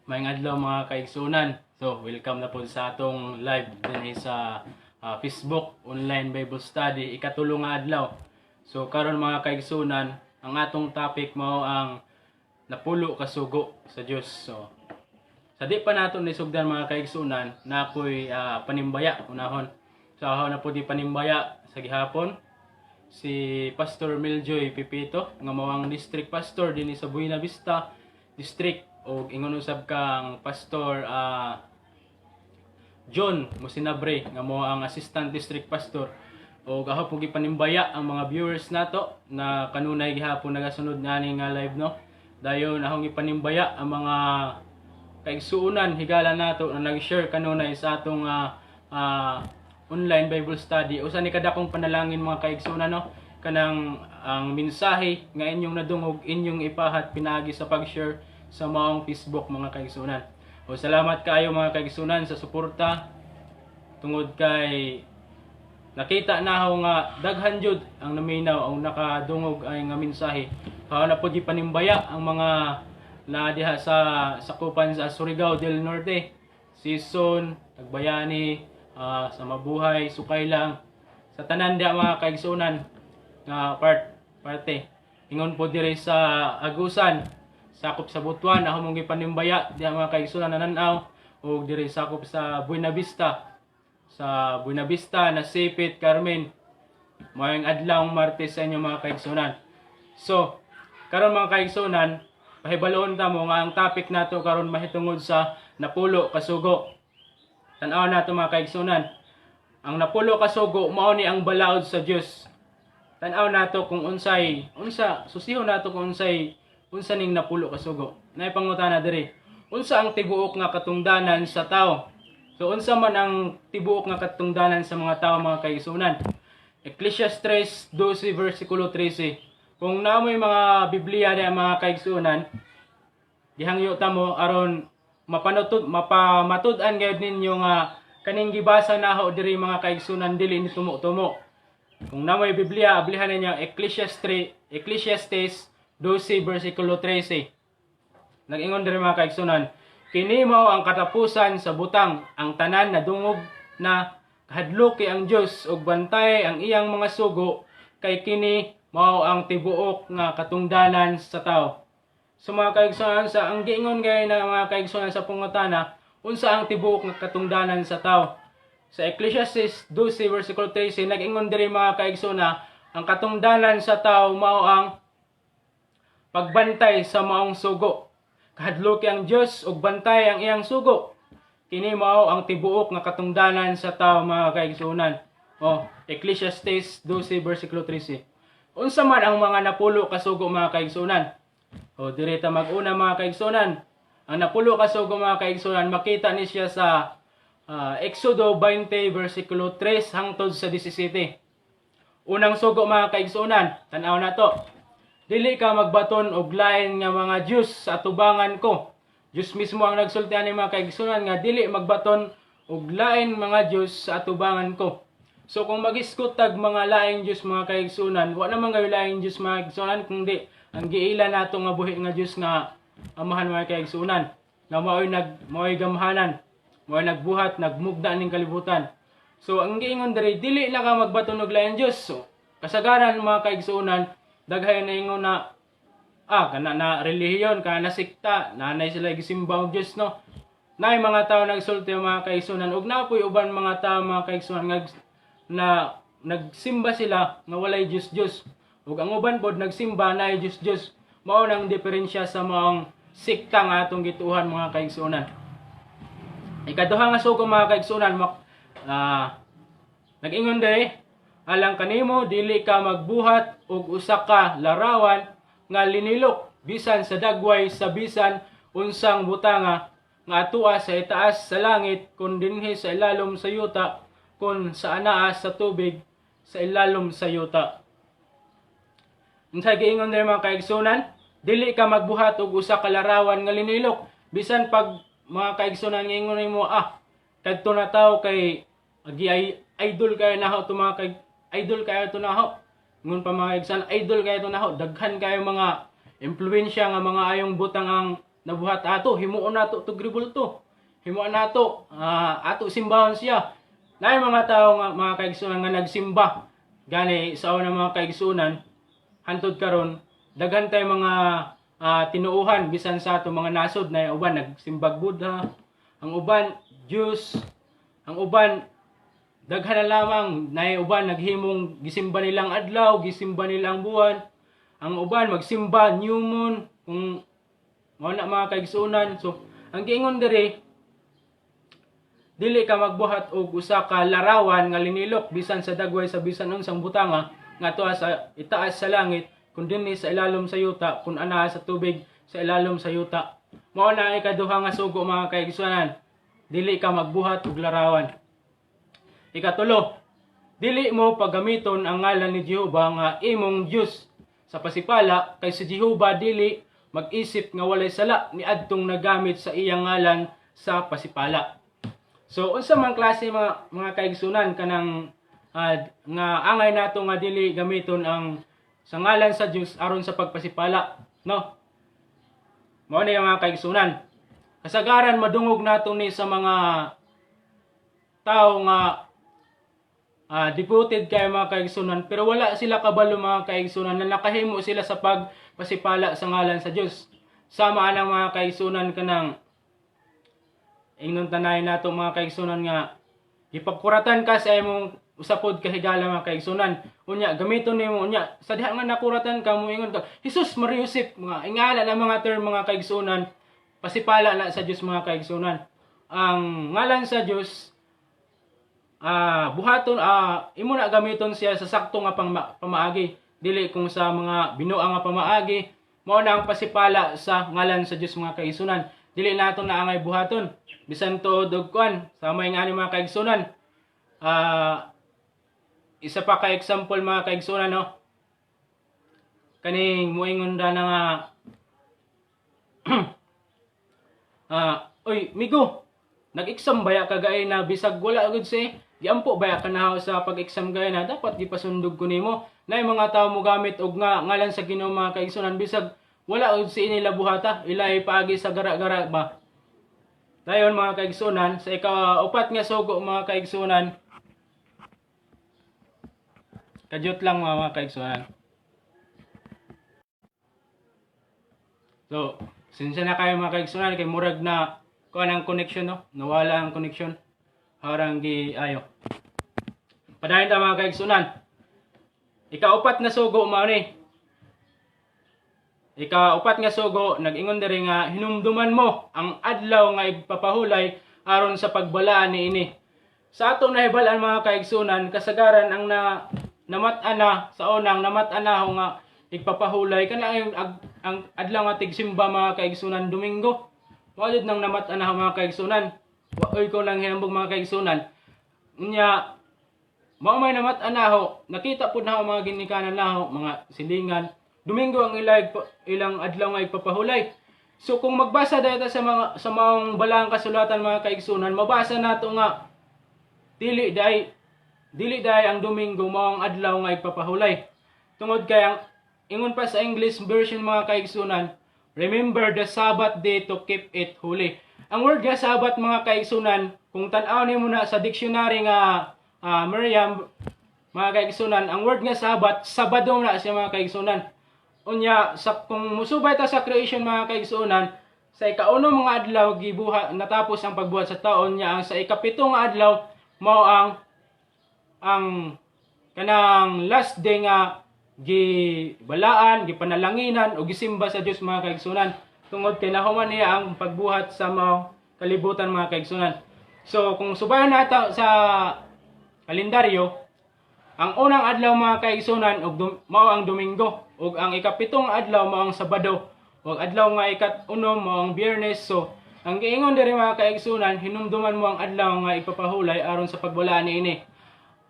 Maayong adlaw mga kaigsunan. So, welcome na po sa atong live din sa Facebook Online Bible Study ikatulong nga adlaw. So, karon mga kaigsunan, ang atong topic mao ang napulo ka sugo sa Dios. So, sa di pa nato nisugdan mga kaigsunan, na ako'y panimbaya unahon. So, ako na po di panimbaya sa gihapon si Pastor Miljoy Pipito nga mao ang district pastor dinhi sa Buena Vista District, o ingon usab kang Pastor John Musinabre nga mo ang Assistant District Pastor. O gahapon gipanimbaya ang mga viewers nato na kanunay gihapon nagasunod ngani nga live, no. Dayon akong ipanimbaya ang mga kaigsuonan higala nato na nag-share kanunay sa atong online Bible study. Usa ni kadakong panalangin mga kaigsuonan, no, kanang ang mensahe nga inyong nadungog inyong ipahat pinaagi sa pag-share sa maong Facebook mga kaigsuonan. O salamat kaayo mga kaigsuonan sa suporta tungod kay nakita na ako nga daghan jud ang naminaw ang nakadungog ay nga mensahe. Kao na pud panimbaya ang mga na diha sa sakupan sa Surigao del Norte, Sison, Tagbayani, sa Mabuhay, Sukay lang, sa tanan diha mga kaigsuonan nga parte. Ingon po diri sa Agusan, sakop sa Butuan, ako mong gipanimbaya diha mga kaigsuonan nananaw, o diri sakop sa Buena Vista. Sa Buena Vista na Sipit, Carmen. Mayong adlawng Martes sa inyo mga kaigsuonan. So, karon mga kaigsuonan, pahibaloon ta mo nga ang topic nato karon mahitungod sa napulo ka sugo. Tan-aw nato mga kaigsuonan. Ang napulo ka sugo mao ni ang balaod sa Dios. Tan-aw nato kung susiho nato kung unsa ning napulo ka sugo. Nay pangutana diri. Unsa ang tibuok nga katungdanan sa tao? So unsa man ang tibuok nga katungdanan sa mga tao mga kaigsuonan? Ecclesiastes 3:12 versikulo 13. Kung namoy mga Biblia na mga kaigsuonan, gihangyo ta mo aron mapamatud-an gayud ninyo nga kaning gibasa naho diri mga kaigsuonan dili ni tumo-tumo. Kung namoy Biblia, ablihan ninyo Ecclesiastes 12 versikulo 13. Nag-ingon diri mga kaigsuonan, kini mao ang katapusan sa butang, ang tanan na dungog na kahadlok ang Dios ug bantay ang iyang mga sugo, kay kini mao ang tibuok nga katungdanan sa tao. So mga kaigsuonan, sa ang giingon gay na mga kaigsuonan sa pangutana, unsa ang tibuok nga katungdanan sa tao? Sa Ecclesiastes 12 versikulo 13 nag-ingon diri mga kaigsuonan, ang katungdanan sa tao mao ang pagbantay sa maong sugo. Kahadlok ang Dios ug bantay ang iyang sugo. Kini mao ang tibuok nga katungdanan sa tao mga kaigsuonan. Ecclesiastes 12 versikulo 13. Unsa man ang mga napulo ka sugo mga kaigsuonan? Diri ta mag-una mga kaigsuonan. Ang napulo ka sugo mga kaigsuonan, makita ni siya sa Exodo 20 versikulo 3 hangtod sa 17. Unang sugo mga kaigsuonan, tan-aw na to. Dili ka magbaton og lain nga mga Dios sa atubangan ko. Dios mismo ang nagsultian ni mga kaigsuonan nga dili magbaton og lain mga Dios sa atubangan ko. So kung mag-iskutag mga laing Dios mga kaigsuonan, wa naman gayo laing Dios mga kaigsuonan, kundi ang giila nato nga buhi nga Dios nga amahan mga kaigsuonan, nga mao'y gamhanan, mao'y nagbuhat, nagmugda ning kalibutan. So ang giingon diri, dili na ka magbaton og laing Dios. So kasagaran mga kaigsuonan, daghay na ingon na kana na relihiyon, kana na sikta, nanay sila gisimba og Dios, no. Nay mga tao nagsulti mga kaigsuonan, ug napoy uban mga tao mga kaigsuonan na nagsimba sila nga walay Dios. Ug ang uban pod nagsimba na Dios. Mao nang diferensya sa maong sikta nga atong gituhan mga kaigsuonan. Ikaduha nga sugo mga kaigsuonan, nag-ingon diri, alang kanimo dili ka magbuhat og usa ka larawan nga linilok bisan sa dagway sa bisan unsang butanga nga atua sa itaas sa langit kun dinhi sa ilalom sa yuta, kun sa anaa sa tubig sa ilalom sa yuta. Unsay giingon diri mga kaigsuonan? Dili ka magbuhat og usa ka larawan nga linilok bisan pag mga kaigsuonan nga ingon nimo kadto na tawo kay idol kayo naho to mga idol kayo to naho. Ngun pa mga kaigsuonan, idol kayo to naho, daghan kayo mga impluwensya nga mga ayong butang ang nabuhat ato, himuon nato to gribulto. Himuon nato ato simbahon siya. Nay mga tao nga mga kaigsunan nga nagsimba gani sa una mga kaigsunan hantod karon daghan tay mga tinuuhan bisan sa ato mga nasod na uban nagsimbag Buddha, ang uban Diyos, ang uban daghan na lamang na uban naghimong gisimba nilang adlaw, gisimba nilang buwan. Ang uban magsimba new moon kung mao na mga kaigsunan. So ang giingon diri dili ka magbuhat og usa ka larawan nga linilok bisan sa dagway sa bisan unsang butanga nga tuwa sa itaas sa langit kun dinhi sa ilalom sa yuta kun ana sa tubig sa ilalom sa yuta. Mao na ay ikaduha nga sugo mga kaigsunan. Dili ka magbuhat og larawan. Ikatulo, dili mo paggamiton ang ngalan ni Jehova nga imong Dios sa pasipala kay si Jehova dili mag-isip nga walay sala ni adtong nagamit sa iyang ngalan sa pasipala. So unsa man klase mga kaigsunan kanang nga angay nato nga dili gamiton ang sa ngalan sa Dios aron sa pagpasipala, no? Mao ni mga kaigsunan. Kasagaran madungog nato ni sa mga tao nga devoted kay mga kaigsunan pero wala sila kabalo mga kaigsunan na nakahimo sila sa pagpasipala sa ngalan sa Dios. Sama ang mga kaigsunan kanang ingnon tanay nato mga kaigsunan nga gipagkuratan ka sa imong usapod kahigala mga kaigsunan. Unya gamiton nimo unya sa diha nga nakuratan ka mo ingon ka Jesus Maria Joseph mga ingala na mga term mga kaigsunan pasipala na sa Dios mga kaigsunan. Ang ngalan sa Dios buhaton imo na gamiton siya sa sakto nga pamaagi dili kung sa mga binuang nga pamaagi mao na ang pasipala sa ngalan sa Dios mga kaigsunan. Dili nato na angay buhaton bisan tuod og kuan sa may nga mga kaigsunan. Isa pa ka example mga kaigsunan no. Kaning moingon da nga oy migo nag-exam baya kagay na bisag wala gud si giampo baya kanahaw sa pag-exam gay na dapat gipasundog ko nimo. Nay mga tawo mo gamit og nga ngalan sa Ginoo mga kaigsunan bisag wala gud si inila buhata ilay paagi sa gara-gara ba. Dayon mga kaigsunan sa ika-upat nga sugo mga kaigsunan. Kadyot lang mga kaigsunan. So, sinsya na kayo mga kaigsunan kay murag na kuan ang connection no, nawala ang connection. Harang gi ayo. Padayon ta mga kaigsunan. Ika-upat na sugo mao ni. Ika-upat nga sugo nag-ingon diri nga hinumduman mo ang adlaw nga igpapahulay aron sa pagbalaan niini. Sa atong nahibalan mga kaigsunan kasagaran ang namat-ana sa unang namat-ana nga igpapahulay kana ang adlaw nga tigsimba mga kaigsunan Domingo. Walid nang namat-ana mga kaigsunan. Waoy ko lang hinambog mga kaigsunan. Unya mao may namat-ana ho, nakita pud na mga ginikanan naho, mga silingan. Domingo ang ilang adlaw nga igpapahulay. So kung magbasa dayta sa mga balang kasulatan mga kaigsunan, mabasa nato nga dili day ang Domingo mao ang adlaw nga igpapahulay. Tungod kay ang ingon pa sa English version mga kaigsunan, remember the Sabbath day to keep it holy. Ang word nga Sabbath mga kaigsunan, kung tan-aw nimo na sa dictionary nga Merriam mga kaigsunan, ang word nga Sabbath, Sabado na siya mga kaigsunan. Unya kung musubay ta sa creation mga kaigsunan, sa ika-uno mga adlaw gibuhat natapos ang pagbuhat sa taon niya. Ang sa ika-7 nga adlaw mao ang kanang last day nga gibalaan, gipanalanginan o gisimba sa Dios mga kaigsunan. Tungod kay nahuman niya ang pagbuhat sa mga kalibutan mga kaigsunan. So kung subayan nata sa kalendaryo, ang unang adlaw mga kaigsunan mao ang Domingo, ug ang ika-7 adlaw mao ang Sabado, ug adlaw nga ika-1 mao ang Biyernes. So ang giingon diri mga kaigsunan, hinumduman mo ang adlaw nga ipapahulay aron sa pagbalaan niini.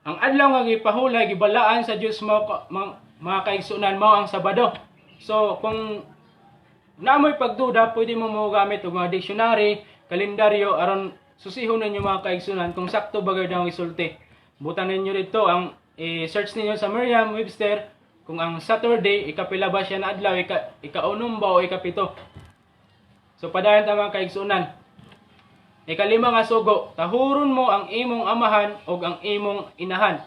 Ang adlaw nga gipahulay gibalaan sa Dios mga kaigsunan mao ang Sabado. So kung namoy pagduda, pwede mo gamit og mga dictionary, kalendaryo aron susihon ninyo mga kaigsunan kung sakto ba gyud ang isulti. Butan ninyo dito ang search ninyo sa Merriam-Webster kung ang Saturday ikapila ba siya na adlaw, ika-6 ba o ika-7. So padayon ta mga kaigsunan. Ikalima nga sugo, tahuron mo ang imong amahan ug ang imong inahan,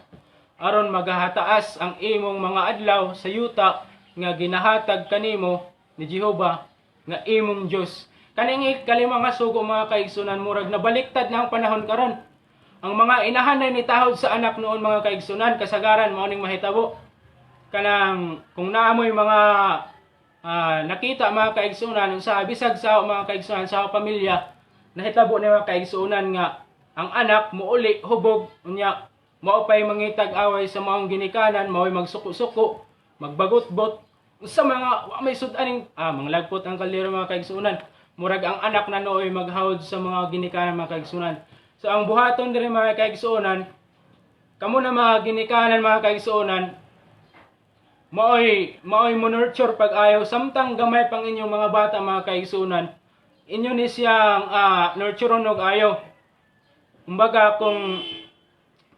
aron magahataas ang imong mga adlaw sa yuta nga ginahatag kanimo ni Jehova nga imong Dios. Kaning ikalima nga sugo mga kaigsunan, murag nabaliktad na ang panahon karon. Ang mga inahan na nitahod sa anak noon mga kaigsunan, kasagaran mao ning mahitabo. Kanang kung naamoy mga nakita mga kaigsunan sa bisag sa mga kaigsunan sa pamilya, nahitabo ni mga kaigsunan nga ang anak muuli hubog unya mao pay mangitag away sa maong ginikanan, mao'y magsuko-suko, magbagot-bot sa mga wa may sudaning manglagpot ang kaldero mga kaigsunan. Murag ang anak na nooy maghawd sa mga ginikanan mga kaigsunan. So ang buhaton diri mga kaigsunan, kamo na mga ginikanan mga kaigsunan, mao'y mo nurture pag ayaw samtang gamay pang inyong mga bata mga kaigsunan. Inyo ni siyang nurture og ayaw. Kumbaga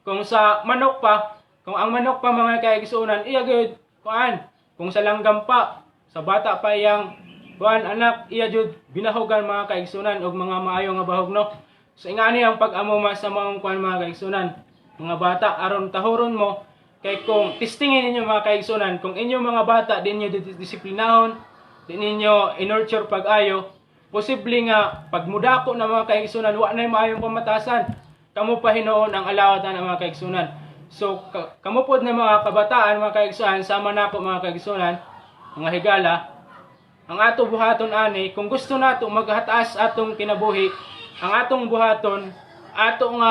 kung sa manok pa, kung ang manok pa mga kaigsunan, iya gyud kuan, kung sa langgam pa, sa bata pa iyang kuan anak, iya jud binahogan mga kaigsunan og mga maayo nga bahog no. So ingani ang pag-amuma sa mga kuan mga kaigsunan, mga bata aron tahuron mo kay kung testingin ninyo mga kaigsunan, kung inyong mga bata din niyo disiplinahon, din ninyo in-nurture pag-ayo, posible nga pagmudako na mga kaigsunan wa nay maayong pamatasan. Kamo pa hinoon ang alawatan ng mga kaigsunan. So kamo pod na mga kabataan mga kaigsunan, sama nako mga kaigsunan, mga higala, ang ato buhaton ani kung gusto nato maghataas atong kinabuhi, ang atong buhaton atong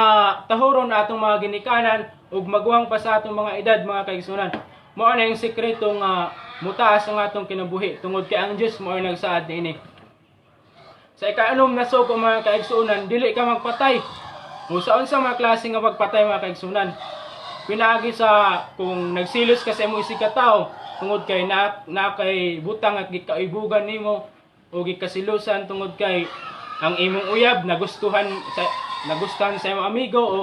tahuron atong mga ginikanan ug magwang pa sa atong mga edad mga kaigsunan. Mao na yung sekreto nga mutaas ang atong kinabuhi tungod kay ang Dios mao nagsaad niini. Sa ika-6 na sugo mga kaigsunan, dili ka magpatay. Usaon sa mga klase nga pagpatay mga kaigsunan. Pinaagi sa kung nagsilos ka sa imong isig ka tawo tungod kay na kay butang at gikaibugan nimo o gikasilusan tungod kay ang imong uyab nagustuhan sa imong amigo o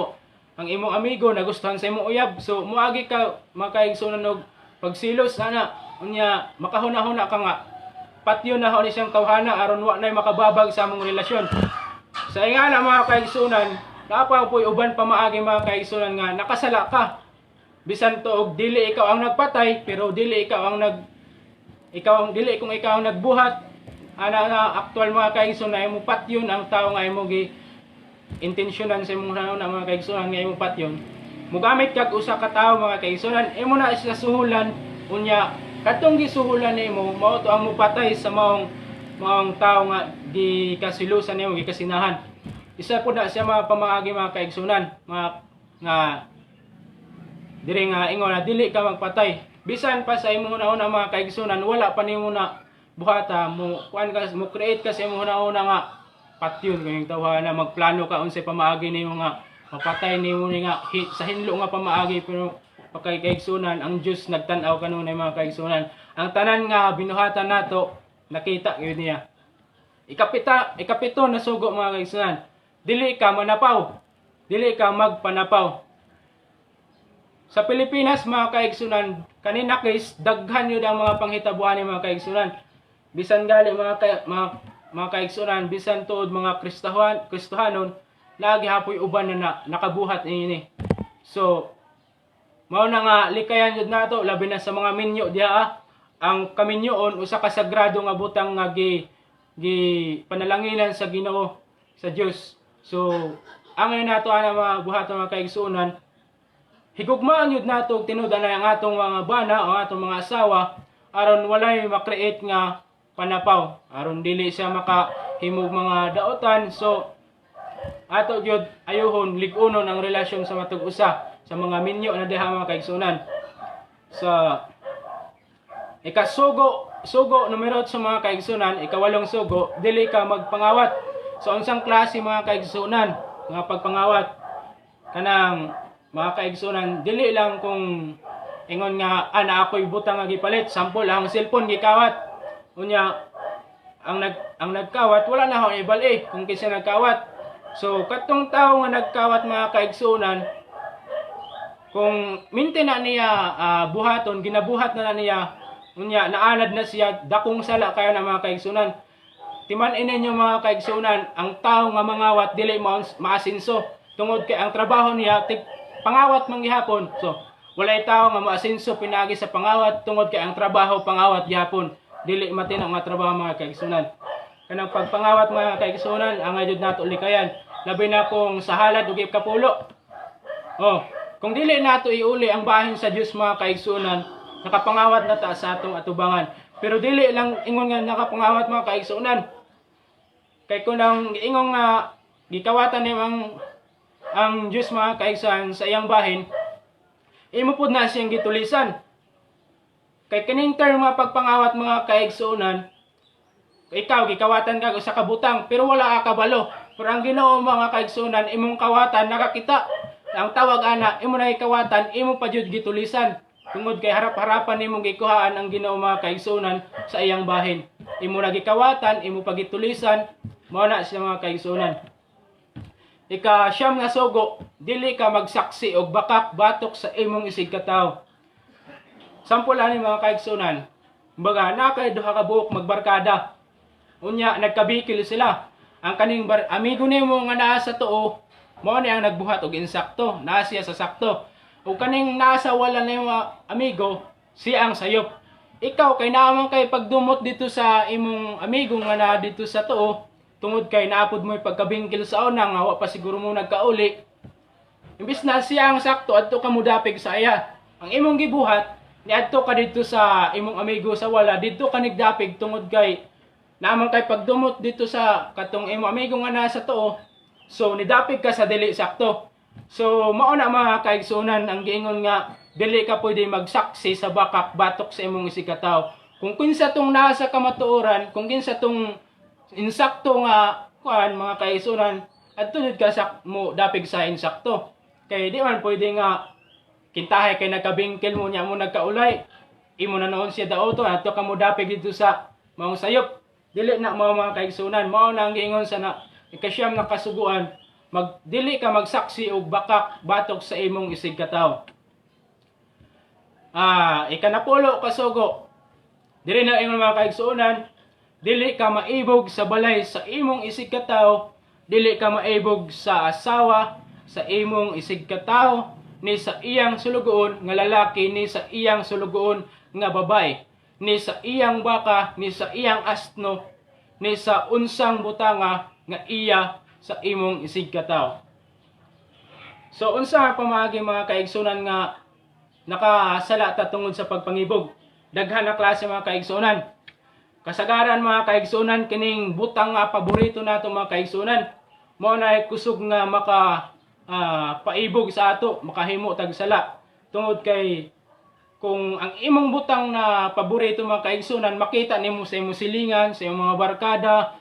ang imong amigo nagustuhan sa imong uyab. So moagi ka mga kaigsunan og pagsilos ana unya makahuna-huna ka nga patyo na ni siyang tawhana aron wa nay makababag sa among relasyon. Sa ingana mga kaigsunan, napa po'y uban pa maagi mga kaigsunan nga nakasala ka. Bisan to og dili ikaw ang nagpatay, pero dili ikaw ang dili kung ikaw ang nagbuhat. Ana aktual mga kaigsunan imo patyon ang tawo nga imo gi intensyonan sa imong nauna mga kaigsunan nga imo patyon. Mugamit kag usa ka tawo mga kaigsunan, imo na isa suhulan unya katong gisuhulan nimo mao to ang mupatay sa maong tawo nga gikasilusan nimo gikasinahan. Isa po na siya mga pamaagi mga kaigsunan, mga nga diri nga ingon na dili ka magpatay. Bisan pa sa imong una mga kaigsunan, wala pa nimo na buhata mo kuan ka mo create ka sa imong una nga patyon kayong tawhana, magplano ka unsay pamaagi nimo nga mapatay nimo ni nga sa hinlo nga pamaagi, pero pakay kaigsunan ang Dios nagtan-aw kanunay mga kaigsunan. Ang tanan nga binuhatan nato nakita gyud niya. Ikapito na sugo mga kaigsunan. Dili ka manapaw. Dili ka magpanapaw. Sa Pilipinas mga kaigsunan, kanina kay daghan yun ang mga panghitabuan ni mga kaigsunan. Bisan gali mga kaigsunan, bisan tuod mga Kristohanon, lagi hapoy uban na nakabuhat ini. So mao na nga likayan jud nato labi na sa mga minyo diha. Ang kaminyoon usa ka sagrado nga butang nga gi panalanginan sa Ginoo, sa Dios. So ang nato ana mga buhaton mga kaigsunan, higugmaan jud nato tinud na ang atong mga bana, ang atong mga asawa aron walay ma-create nga panapaw, aron dili siya makahimog mga daotan. So ato jud ayuhon lig-unon ang relasyon sa matug usa sa mga minyo na diha mga kaigsunan. Sa sugo numero 8 sa mga kaigsunan, ikawalong sugo, dili ka magpangawat. So unsang klase mga kaigsunan nga pagpangawat kanang mga kaigsunan, dili lang kung ingon nga ana ako'y butang nga gipalit, sample ang cellphone gikawat. Unya ang nagkawat wala na ho ibali kung kinsa nagkawat. So katong tawo nga nagkawat mga kaigsunan, kung minti na niya buhaton, ginabuhat na niya, unya naanad na siya, dakong sala kaya na mga kaigsunan. timan-in ninyo mga kaigsunan, ang tao nga mangawat dili maasinso. Tungod kay ang trabaho niya pangawat man gihapon. So walay tao nga maasinso pinagi sa pangawat tungod kay ang trabaho pangawat gihapon. Dili matino nga trabaho mga kaigsunan. Kanang pagpangawat mga kaigsunan, ang ayud nato likayan. Labi na kung sa halad ug kapulo. Oh, kung dili nato iuli ang bahin sa Dios mga kaigsunan, nakapangawat na ta sa atong atubangan. Pero dili lang ingon nga nakapangawat mga kaigsunan. Kay kung nang ingon nga gikawatan ni ang Dios mga kaigsunan sa iyang bahin, imo pud na siyang gitulisan. Kay kining term mga pagpangawat mga kaigsunan, ikaw gikawatan ka sa kabutang pero wala ka kabalo. Pero ang Ginoo mga kaigsunan, imong kawatan nakakita. Ang tawag ana, imo na ikawatan, imo pa jud gitulisan. Tungod kay harap-harapan nimong gikuhaan ang Ginoo mga kaigsunan sa iyang bahin. Imo na gikawatan, imo pa gitulisan, mao na siya mga kaigsunan. Ika-siyam nga sugo, dili ka magsaksi og bakak batok sa imong isig katawo. Sampol ani mga kaigsunan. Kumbaga, nakay duha ka buok magbarkada. Unya nagkabikil sila. Ang kaning amigo nimo nga naa sa tuo, mao ni ang nagbuhat og insakto, naa siya sa sakto. Ug kaning nasa wala na yung amigo, siya ang sayop. Ikaw kay naman kay pagdumot dito sa imong amigo nga naa dito sa tuo, tungod kay naapod mo pagkabingkil sa una nga wa pa siguro mo nagkauli. Imbis na siya ang sakto adto ka mudapig sa iya. Ang imong gibuhat niadto ka dito sa imong amigo sa wala, dito ka nigdapig tungod kay naman kay pagdumot dito sa katong imong amigo nga nasa tuo. So nidapig ka sa dili sakto. So mao na mga kaigsunan ang giingon nga dili ka pwede magsaksi sa bakak batok sa imong isig katawo. Kung kinsa tong nasa kamatuoran, kung kinsa tong insakto nga kuan mga kaigsunan, adto jud ka sa mo dapig sa insakto. Kay di man pwede nga kintahay kay nagkabingkil mo nya mo nagkaulay. Imo na noon siya daoto adto ka mo dapig dito sa maong sayop. Dili na mga kaigsunan, mao na ang giingon sa ikasyam na kasuguan, dili ka magsaksi og bakak batok sa imong isig katawo. Ikanapulo kasugo. Dili na ingon mga kaigsunan, dili ka maibog sa balay sa imong isig katawo, dili ka maibog sa asawa sa imong isig katawo, ni sa iyang sulugoon nga lalaki, ni sa iyang sulugoon nga babae, ni sa iyang baka, ni sa iyang asno, ni sa unsang butanga nga iya sa imong isig katawo. So unsa pamagi mga kaigsunan nga nakasala ta tungod sa pagpangibog? Daghan na klase mga kaigsunan. Kasagaran mga kaigsunan kining butang nga paborito nato mga kaigsunan. Mao na kusog nga paibog sa ato, makahimo tag sala. Tungod kay kung ang imong butang na paborito mga kaigsunan, makita nimo sa imong silingan, sa imong mga barkada,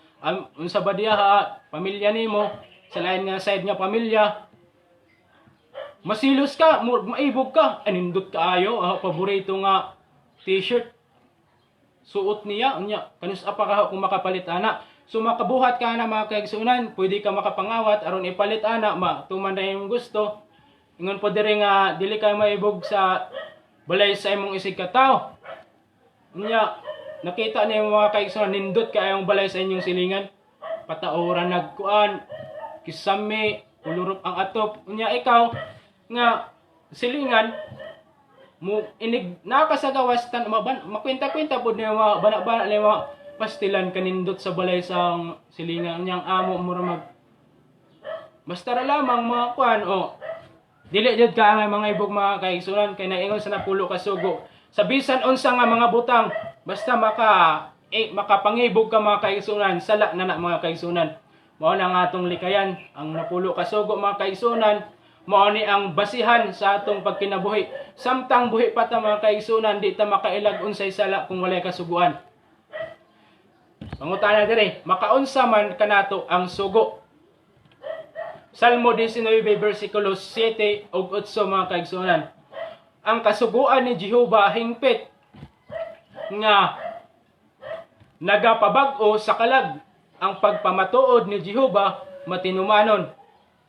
unsa ba diha, pamilya nimo, sa lain nga side nga pamilya, masilos ka, maibog ka, anindot kaayo, paborito nga t-shirt, suot niya, unya, kanus apa ka kung makapalit ana. So makabuhat ka na mga kaigsunan, pwede ka makapangawat, aron ipalit ana, tuman na yung gusto. Ingon po diri nga, dili ka maibog sa balay sa imong isig katawo. Unya, nakita niyo mga kaigsunan, nindot kayong balay sa inyong silingan. Pataoran nagkuan, kisame, ulurop ang atop. Unya ikaw, nga silingan, mo inig nakasagawas tan makwenta-kwenta pod niya mga bana-bana ni mga pastilan kanindot sa balay sa silingan niyang amo mura mag basta ra lamang mga kuan dili jud ka nga mga ibog mga kaigsunan kay naingon sa napulo ka sugo sa bisan unsa nga mga butang basta makapangibog ka mga kaigsunan sala na mga kaigsunan. Mao na nga atong likayan ang napulo ka sugo mga kaigsunan. Mao ni ang basihan sa atong pagkinabuhi. Samtang buhi pa ta mga kaigsunan, di ta makailag unsay sala kung walay kasuguan. Pangutana diri, makaunsa man kanato ang sugo. Salmo 19 versikulo 7 ug 8 mga kaigsunan. Ang kasuguan ni Jehova hingpit nga nagapabag-o sa kalag. Ang pagpamatuod ni Jehova matinumanon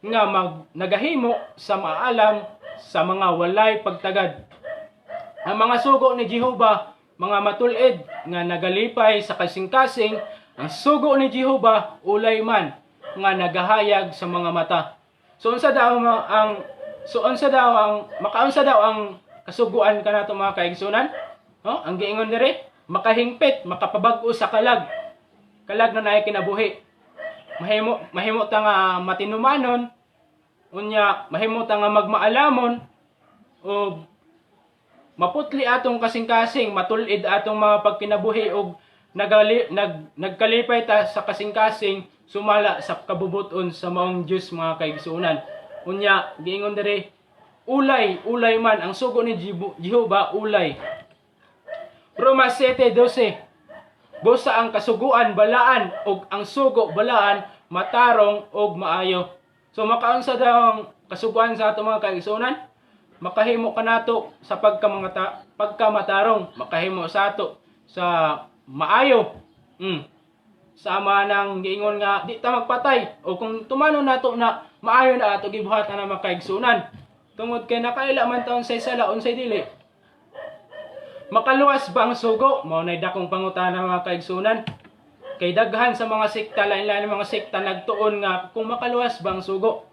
nga nagahimo sa maalam sa mga walay pagtagad. Ang mga sugo ni Jehova, mga matulid nga nagalipay sa kasing-kasing, Ang sugo ni Jehova ulay man nga nagahayag sa mga mata. So unsa daw makaunsa daw ang kasuguan kanato mga kaigsunan? Ang giingon diri, makahingpit, makapabag-o sa kalag. Kalag na naay kinabuhi. Mahimo ta nga matinumanon, unya mahimo ta nga magmaalamon o maputli atong kasing-kasing, matulid atong mga pagkinabuhi og nagkalipay ta sa kasing-kasing sumala sa kabubuton sa maong Dios mga kaigsunan. Unya giingon diri, ulay man ang sugo ni Jehova ulay. Roma 7:12. Busa ang kasuguan balaan og ang sugo balaan matarong og maayo. So makaunsa daw ang kasuguan sa ato mga kaigsunan? Makahimo kanato sa pagkamatarong, makahimo sa ato sa maayo. Sama nang giingon nga di ta magpatay o kung tumanon nato na maayo na ato gibuhatan na mga kaigsunan. Tungod kay nakaila man taon sa sala unsay dili. Makaluwas ba ang sugo? Mao nay dakong pangutana mga kaigsunan. Kay daghan sa mga sekta, lain-lain mga sekta nagtuon nga kung makaluwas ba ang sugo.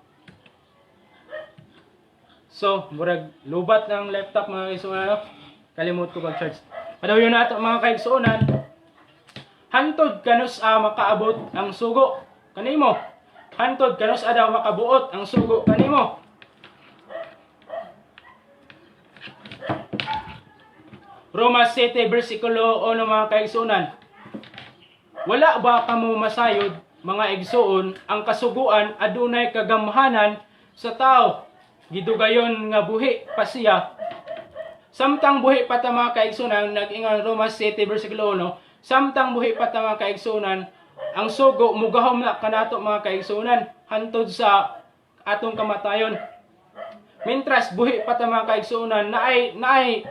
So, murag lubat ng laptop mga kaigsunan. Kalimot ko pag-charge. Padawyon na ito mga kaigsunan. Hantod kanus makaabot ang sugo kanimo. Hantod kanus daw makabuot ang sugo kanimo. Roma 7 versikulo 1 mga kaigsunan. Wala ba kamo masayod mga igsuon ang kasuguan adunay kagamhanan sa tao gidugayon nga buhi pa siya. Samtang buhi pa ta mga kaigsunan, nag-ingon Roma 7 versikulo 1, samtang buhi pa ta mga kaigsunan, ang sugo mugahom na kanato mga kaigsunan hantod sa atong kamatayon. Mintras buhi pa ta mga kaigsunan, naay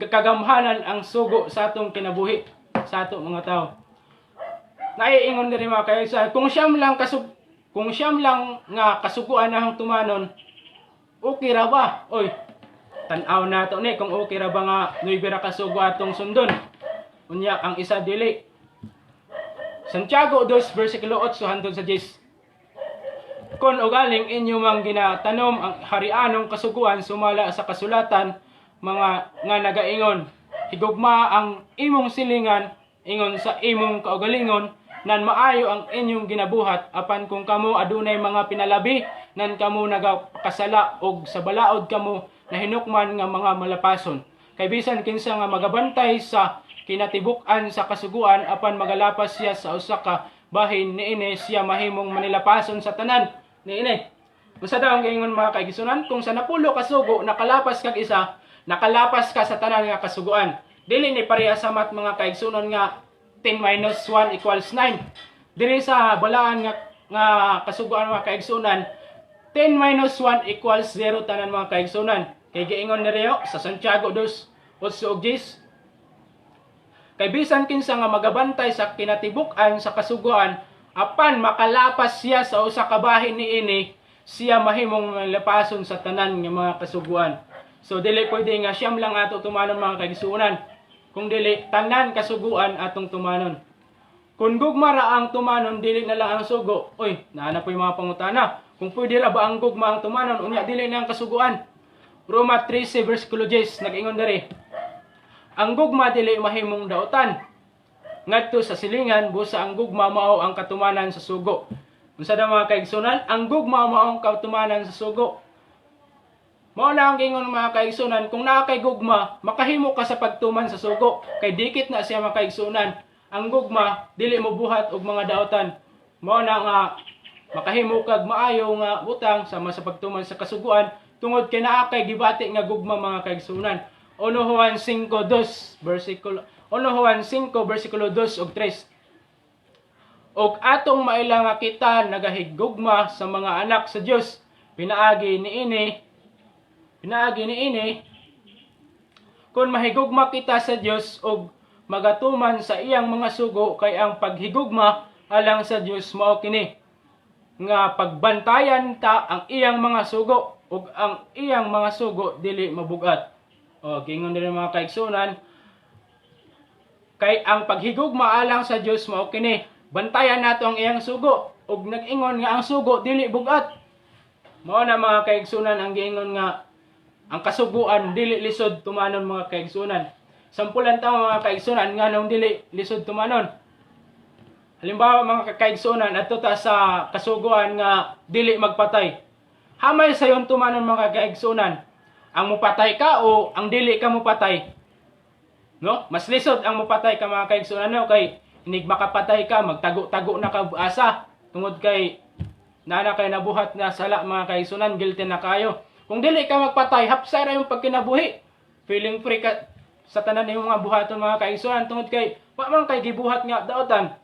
kagamhanan ang sugo sa atong kinabuhi sa atong mga tao. Naiingon diri mga kaigsunan, kung siyam lang nga kasuguan ang tumanon, okay ra ba? Oy, tan-aw nato ni kung okay ra ba nga nuibira kasugo atong sundon. Unya ang isa dili. Santiago 2 versikulo 8 hangtod sa 10. Kun ugaling inyo mang ginatanom ang harianong kasuguan sumala sa kasulatan mga nga nagaingon, higugma ang imong silingan ingon sa imong kaugalingon nan maayo ang inyong ginabuhat apan kung kamo adunay mga pinalabi nan kamo nagakasala og sa balaod kamo nahinukman nga mga malapason kay bisan kinsa nga magabantay sa kinatibuk-an sa kasuguan apan magalapas siya sa usa ka bahin niini siya mahimong manilapason sa tanan niini. Usa daw ang giingon mga kaigsunan, kung sa napulo ka sugo nakalapas kag isa, nakalapas ka sa tanan nga kasuguan. Dili ni pareha sa mat mga kaigsunan nga 10 minus 1 equals 9. Dili sa balaan nga kasuguan mga kaigsunan, 10 minus 1 equals 0 tanan mga kaigsunan. Kay giingon ni Reo sa Santiago 2:8. Kay bisan kinsa nga magabantay sa kinatibuk-an sa kasuguan, apan makalapas siya sa usa ka bahin niini, siya mahimong lapason sa tanan nga mga kasuguan. So dili pwede nga siyam lang ato tumanon mga kaigsunan. Kung dili tanan kasuguan atong tumanon. Kung gugma ra ang tumanon dili na lang ang sugo. Oy, naana po yung mga pangutana. Kung pwede ra ba ang gugma ang tumanon unya dili na ang kasuguan. Roma 13 versikulo 10 nag-ingon diri. Ang gugma dili mahimong daotan. Ngadto sa silingan busa ang gugma mao ang katumanan sa sugo. Unsa daw mga kaigsunan? Ang gugma mao ang katumanan sa sugo. Mao na ang gingon mga kaigsunan, kung naa kay gugma, makahimo ka sa pagtuman sa sugo. Kay dikit na siya mga kaigsunan. Ang gugma dili mo buhat og mga daotan. Mao na nga makahimo kag maayo nga butang sama sa pagtuman sa kasuguan tungod kay naa kay gibati nga gugma mga kaigsunan. 1 Juan 5:2 versikulo 1 Juan 5 versikulo 2 ug 3. Og atong maila nga kita nagahigugma sa mga anak sa Dios, pinaagi niini kun mahigugma kita sa Dios og magatuman sa iyang mga sugo kay ang paghigugma alang sa Dios mao kini nga pagbantayan ta ang iyang mga sugo ug ang iyang mga sugo dili mabugat. O gingon diri mga kaigsunan, Kay ang paghigugma alang sa Dios mao kini, bantayan nato ang iyang sugo, ug nag-ingon nga ang sugo dili bugat. Mao na mga kaigsunan ang giingon nga ang kasuguan dili lisod tumanon mga kaigsunan. Sampulan ta mga kaigsunan nganong dili lisod tumanon. Halimbawa mga kaigsunan adto ta sa kasuguan nga dili magpatay. Hamay sayon tumanon mga kaigsunan. Ang mupatay ka o ang dili ka mupatay? No? Mas lisod ang mupatay ka mga kaigsunan no? Kay inig makapatay ka, magtago-tago na ka asa. Tungod kay nana kay nabuhat na sala mga kaigsunan, guilty na kayo. Kung dili ka magpatay, hapsay ra yung pagkinabuhi. Feeling free ka sa tanan nimo mga buhaton mga kaigsunan. Tungod kay wa man kay gibuhat nga daotan.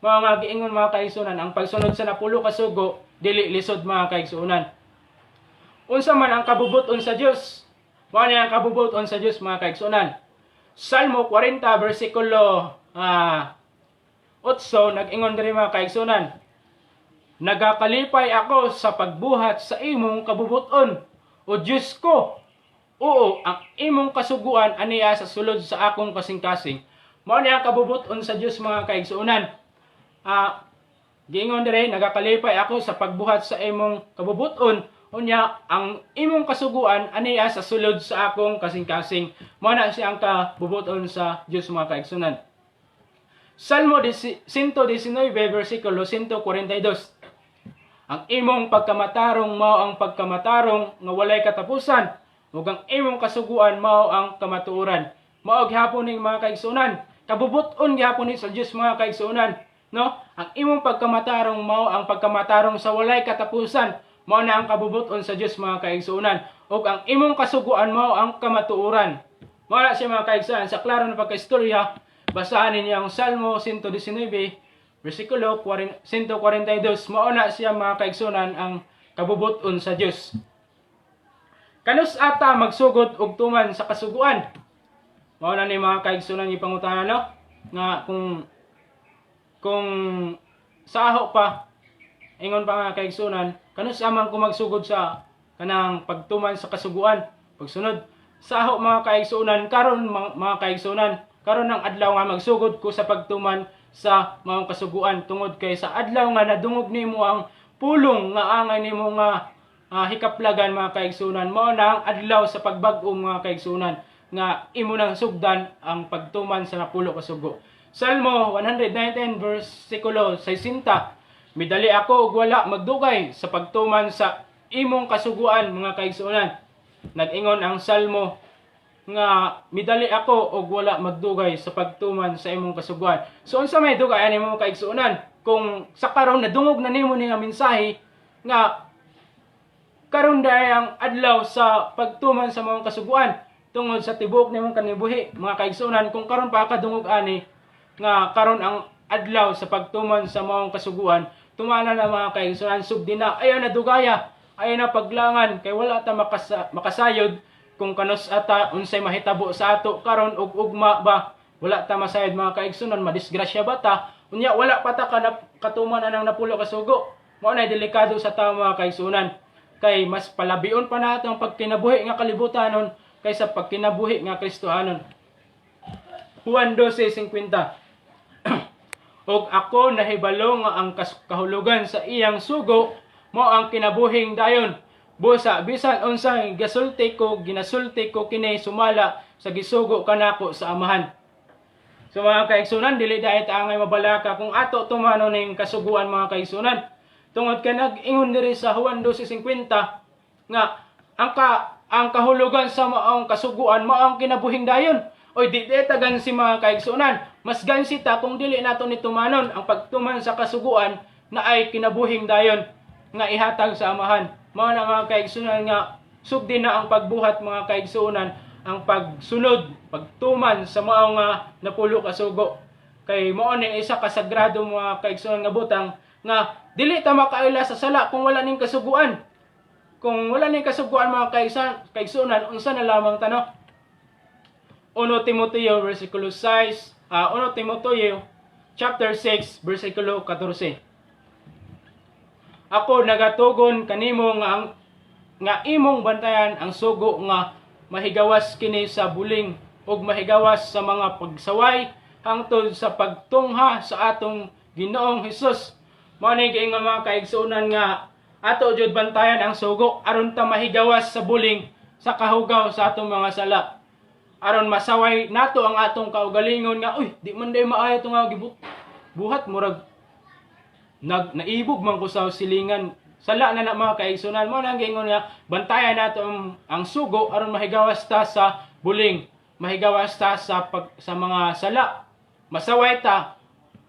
Mga giingon mga kaigsunan, ang pagsunod sa napulo ka sugo, dili lisod mga kaigsunan. Unsa man ang kabubuton sa Dios? Mao ni ang kabubuton sa Dios mga kaigsunan. Salmo 40 versikulo 8 nag-ingon diri mga kaigsunan. Nagakalipay ako sa pagbuhat sa imong kabubuton, o Diyos ko. Oo, ang imong kasuguan aniya sa sulod sa akong kasing-kasing. Mao ni ang kabubuton sa Dios mga kaigsunan. Giingon diri, nagakalipay ako sa pagbuhat sa imong kabubuton, unya ang imong kasuguan aniya sa sulod sa akong kasing-kasing. Mao na siyang kabubuton sa Dios mga kaigsunan. Salmo 119 versikulo 142. Ang imong pagkamatarong mao ang pagkamatarong nga walay katapusan, ug ang imong kasuguan mao ang kamatuoran. Mao gihapon ning mga kaigsunan, kabubuton gihapon ni sa Dios mga kaigsunan, no? Ang imong pagkamatarong mao ang pagkamatarong sa walay katapusan. Mao na ang kabubuton sa Dios mga kaigsunan, ug ang imong kasuguan mao ang kamatuoran. Mao na siya mga kaigsunan. Sa klaro na pagkaistorya, basahan ninyo ang Salmo 119 versikulo 142. Mao na siya mga kaigsunan ang kabubuton sa Dios. Kanus ata magsugod og tuman sa kasuguan? Mao na ni mga kaigsunan ipangutanan no nga kung sa aho pa ingon pa nga kaigsunan, kanus amang ko magsugod sa kanang pagtuman sa kasuguan, pagsunod sa aho mga kaigsunan karon mga kaigsunan, karon ang adlaw nga magsugod ko sa pagtuman sa mga kasuguan, tungod kay sa adlaw nga nadungog nimo ang pulong nga angay nimo nga hikaplagan mga kaigsunan, mao na ang adlaw sa pagbag-o mga kaigsunan nga imo nang sugdan ang pagtuman sa napulo ka sugo. Salmo 119 versikulo 60. Midali ako ug wala magdugay sa pagtuman sa imong kasuguan mga kaigsunan. Nag-ingon ang Salmo nga midali ako ug wala magdugay sa pagtuman sa imong kasuguan. So unsa may dugay ani mga kaigsunan? Kung sa karon nadungog na nimo ni nga mensahe nga karon daay ang adlaw sa pagtuman sa imong kasuguan tungod sa tibuok nimong kanibuhi mga kaigsunan, kung karon pa ka dungog ani nga karon ang adlaw sa pagtuman sa imong kasuguan, tumana na mga kaigsunan, sugdi na, ayaw na dugaya, ayaw na paglangan, kay wala ta makasayod kung kanus ata unsay mahitabo sa ato karon og ugma ba, wala ta masayod mga kaigsunan, madisgrasya ba ta, unya wala pa ta katuman anang napulo ka sugo. Mao na delikado sa tao mga kaigsunan, kay mas palabion pa nato ang pagkinabuhi nga kalibutanon kaysa pagkinabuhi nga Kristohanon. Juan 12:50. Og ako nahibalo nga ang kahulugan sa iyang sugo mao ang kinabuhing dayon. Busa bisan unsang ginasulti ko kini sumala sa gisugo kanako sa amahan. So mga kaigsunan, dili dahit angay mabalaka kung ato tumano ning kasuguan mga kaigsunan. Tungod kay nag-ingon diri sa Juan 12:50 nga ang kahulugan sa maong kasuguan mao ang kinabuhing dayon. Oy di tagan si mga kaigsunan, mas gansi ta kung dili nato ni tumanon ang pagtuman sa kasuguan na ay kinabuhing dayon nga ihatag sa amahan. Mao na mga kaigsunan nga sugdi na ang pagbuhat mga kaigsunan, ang pagsunod, pagtuman sa maong napulo ka sugo. Kay mao ni isa ka sagrado mga kaigsunan nga butang nga dili ta makaila sa sala kung wala ning kasuguan. Kung wala ning kasuguan mga kaigsunan, unsa na lamang tanong? 1 Timoteo versikulo 6, 1 Timoteo chapter 6 versikulo 14. Ako nagatugon kanimo nga imong bantayan ang sugo nga mahigawas kini sa buling ug mahigawas sa mga pagsaway hangtod sa pagtungha sa atong Ginoong Hesus. Mao ni giingon mga kaigsuonan nga ato jud bantayan ang sugo aron ta mahigawas sa buling sa kahugaw sa atong mga sala. Aron masaway nato ang atong kaugalingon nga uy di man day maayo to nga gibut buhat murag naibog man ko sa silingan. Sala na mga kaigsuonan mo nang giingon nga bantayan nato ang sugo aron mahigawas ta sa buling, mahigawas ta sa mga sala. Masaway ta.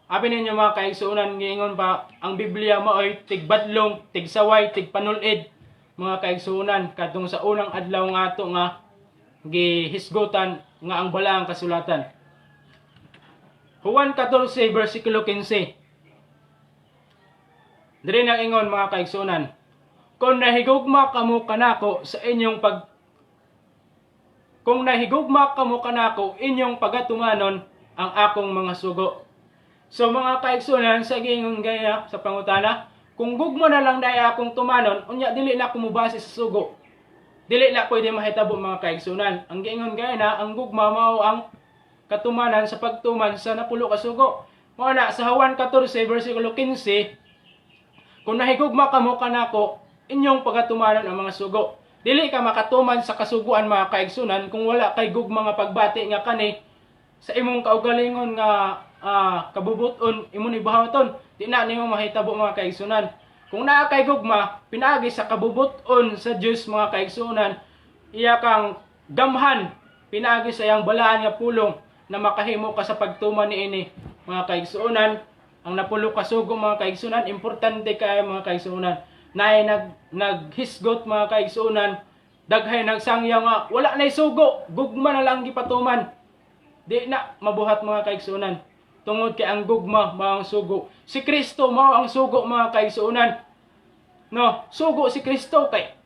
Abi ninyo mga kaigsuonan giingon pa ang Biblia maoy tigbadlong, tigsaway, tigpanulid mga kaigsuonan kadtong sa unang adlaw nga ato nga gihisgotan nga ang balaang kasulatan. Juan 14 versikulo 15. Diri na ingon mga kaigsuonan, kung nahigugma kamo kanako sa inyong kung nahigugma kamo kanako inyong pagatumanon ang akong mga sugo. So mga kaigsuonan sa giingon gaya sa pangutana, kung gugma na lang dai akong tumanon, unya dili na ko mobase sa sugo. Dili na pwede mahitabo mga kaigsuonan. Ang giingon gaya na ang gugma mao ang katumanan sa pagtuman sa napulo ka sugo. Mao na sa Juan 14 versikulo 15, kung nahigugma kamo kanako inyong pagatumanon ang mga sugo. Dili ka makatuman sa kasuguan mga kaigsuonan kung wala kay gugma nga pagbati nga kani sa imong kaugalingon nga kabubuton imong ibahaton. Di na nimo mahitabo mga kaigsuonan. Kung naa kay gugma pinaagi sa kabubuton sa Dios mga kaigsuonan, iya kang gamhan pinaagi sa iyang balaan nga pulong na makahimo ka sa pagtuman niini mga kaigsuonan. Ang napulo ka sugo mga kaigsuonan, importante kay mga kaigsuonan. Naay naghisgot mga kaigsuonan, daghay nagsangyaw nga wala nay sugo, gugma na lang gipatuman. Di na mabuhat mga kaigsuonan. Tungod kay ang gugma mao ang sugo. Si Kristo mao ang sugo mga kaigsuonan. No, sugo si Kristo kay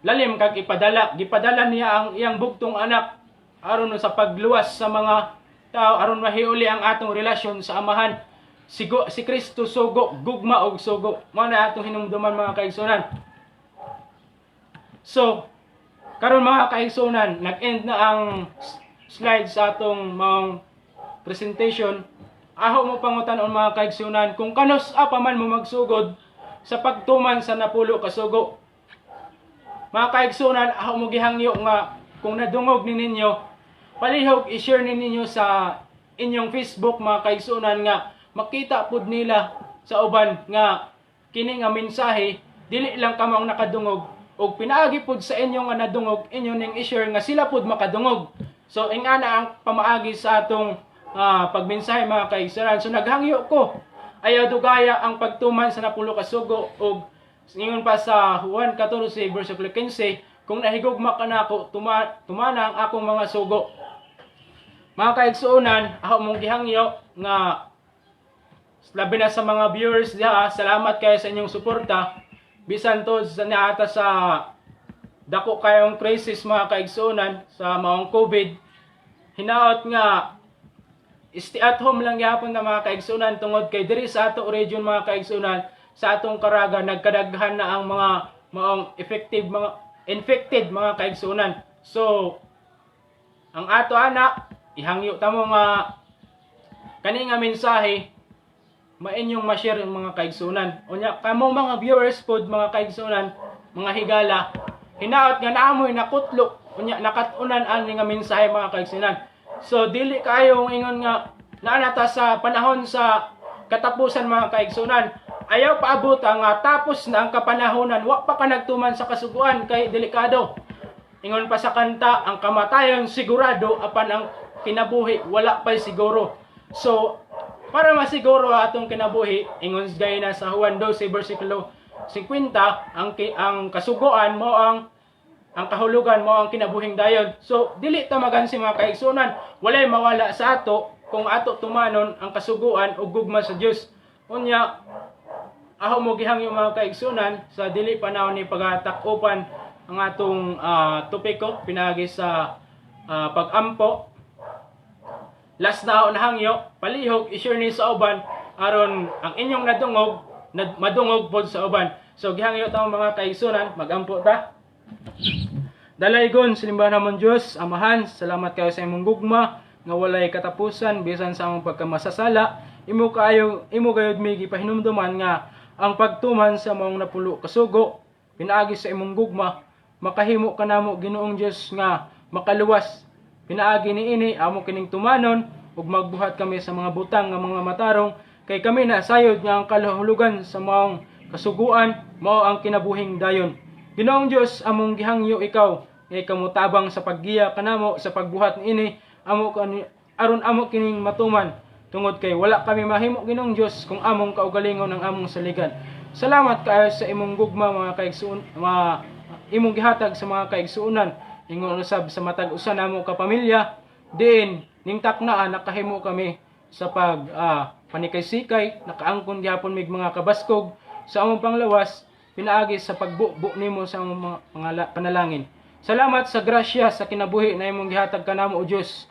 lalim kag gipadala niya ang iyang bugtong anak aron sa pagluwas sa mga tao aron mahiuli ang atong relasyon sa amahan. Si Kristo sugo, gugma og sugo. Mao na atong hinumduman mga kaigsuonan. So, karon mga kaigsuonan, nag-end na ang slide sa atong mga presentation. Aho mo pangutan-on mga kaigsuonan kung kanus pa man mo magsugod sa pagtuman sa napulo ka sugo. Mga kaigsuonan, aho mo gihangyo nga kung nadungog ni ninyo, palihog i-share ninyo sa inyong Facebook mga kaigsuonan nga makita pud nila sa uban nga kini nga mensahe dili lang kamo ang nakadungog og pinaagi pud sa inyo nga nadungog inyo ning i-share nga sila pud makadungog. So ingana ang pamaagi sa atong pagmensahe mga kaigsuonan. So naghangyo ko ayaw dugaya ang pagtuman sa napulo ka sugo og ingon pa sa Juan 14 versikulo 15, kung nahigugma kanako tumana ang akong mga sugo. Mga kaigsuonan, ako mong gihangyo nga labi na sa mga viewers diha, salamat kayo sa inyong suporta. Bisan to sa niata sa dako kayong crisis mga kaigsuonan sa maong COVID. Hinaot nga stay at home lang gyapon na mga kaigsuonan tungod kay diri sa ato region mga kaigsuonan sa atong Caraga nagkadaghan na ang mga maong infected mga kaigsuonan. So ang ato anak ihangyo ta mo nga kani nga mensahe mainyong ma-share ang mga kaigsuonan. Unya kamo mga viewers pod mga kaigsuonan, mga higala, hinaot nga naamoy nakutlok, unya nakatunan ani nga mensahe mga kaigsuonan. So dili kayo ingon nga naanata sa panahon sa katapusan mga kaigsuonan. Ayaw paabot nga tapos na ang kapanahonan, wa pa ka nagtuman sa kasuguan kay delikado. Ingon pa sa kanta, ang kamatayon sigurado apan ang kinabuhi wala pa siguro. So para masiguro atong kinabuhi, ingon gay na sa Juan 12 versikulo 50, ang kasuguan mo ang kahulugan mo ang kinabuhing dayon. So dili ta magansi mga kaigsuonan, walay mawala sa ato kung ato tumanon ang kasuguan ug gugma sa Dios. Unya aho mo gihangyo mga kaigsuonan sa dili panahon ni pagatakupan ang atong topiko pinagi sa pag-ampo. Last na hangyo, palihog i-share ni sa uban aron ang inyong nadungog madungog pod sa uban. So gihangyo ta mga kaigsuonan, magampo ta. Dalaygon sa limbahan namon Dios, Amahan, salamat kayo sa imong gugma, nga walay katapusan bisan sa among pagkamasasala. Imo gayud mi gipahinumduman nga ang pagtuman sa maong napulo kasugo pinaagi sa imong gugma makahimo kanamo Ginoong Dios nga makaluwas. Pinaagi niini amo kining tumanon ug magbuhat kami sa mga butang nga mga matarong kay kami na sayod nga ang kalahulugan sa maong kasuguan mao ang kinabuhing dayon. Ginoong Dios among gihangyo ikaw ngay kamutabang sa paggiya kanamo sa pagbuhat niini aron amo kining matuman tungod kay wala kami mahimo Ginoong Dios kung among kaugalingon ang among saligan. Salamat kaayo sa imong gugma mga kaigsuon, imong gihatag sa mga kaigsuonan ingon usab sa matag usa namo ka pamilya diin ning taknaan nakahimo kami sa panikay-sikay nakaangkon gyapon mig mga kabaskog sa among panglawas pinaagi sa pagbubo nimo sa among mga panalangin. Salamat sa grasya sa kinabuhi na imong gihatag kanamo o Dios.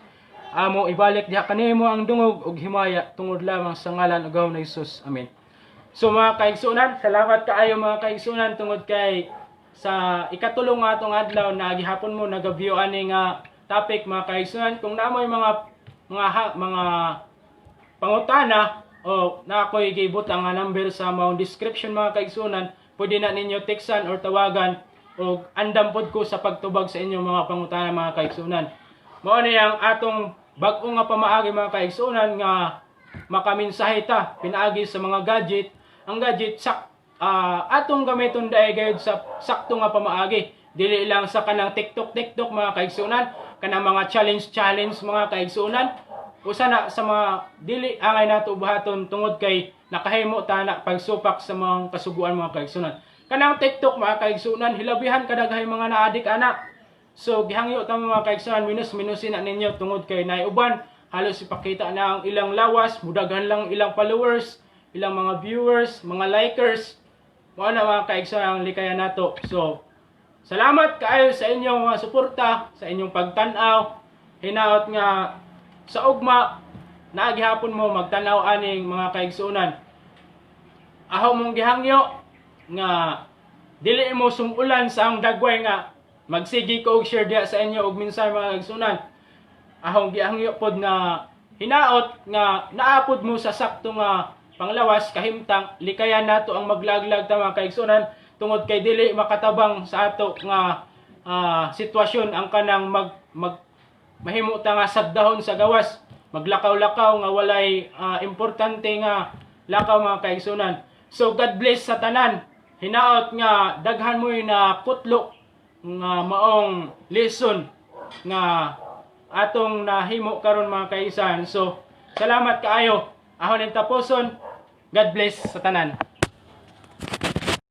Amo ibalik diha kanimo ang dungog ug himaya tungod lamang sa ngalan ug ni Hesus. Amen. So mga kaigsuonan, salamat kaayo mga kaigsuonan tungod kay sa ikatulong nga atong adlaw na gihapon mo nag-view ani nga topic mga kaigsuonan. Kung namoy mga pangutana o na ako'y gibutang nga number sa maong description mga kaigsuonan, pwede na ninyo teksan or tawagan o andam pod ko sa pagtubag sa inyong mga pangutana mga kaigsuonan. Mao ni ang atong bag-o nga pamaagi mga kaigsuonan nga makaminsahe ta pinaagi sa mga gadget. Ang gadget atong gamiton daay gayud sa sakto nga pamaagi. Dili lang sa kanang TikTok mga kaigsuonan, kanang mga challenge mga kaigsuonan. Usa na sa mga dili angay nato buhaton tungod kay nakahimo ta na pagsupak sa mga kasuguan mga kaigsuonan. Kanang TikTok mga kaigsuonan, hilabihan kadaghay mga naadik ana. So gihangyo ta mga kaigsuonan, minusin na ninyo tungod kay naay uban halos ipakita na ang ilang lawas, mudaghan lang ilang followers, ilang mga viewers, mga likers. Mao na mga kaigsuonan ang likaya nato. So salamat kaayo sa inyong mga suporta, sa inyong pagtan-aw. Hinaot nga sa ugma naagihapon mo magtan-aw aning mga kaigsuonan. Aho mong gihangyo nga dili mo sumulan sa ang dagway nga magsigi ko og share diha sa inyo og minsan mga kaigsuonan. Ahong gihangyo pod nga hinaot nga naapod mo sa sakto nga panglawas kahimtang likayan nato ang maglaglag ta mga kaigsuonan tungod kay dili makatabang sa ato nga sitwasyon ang kanang mahimo ta nga sagdahon sa gawas, maglakaw-lakaw nga walay importante nga lakaw mga kaigsuonan. So God bless sa tanan. Hinaot nga daghan mo na putlok nga maong lesson nga atong nahimo karon mga kaisan. So salamat kaayo. Ahon ang tapuson. God bless sa tanan.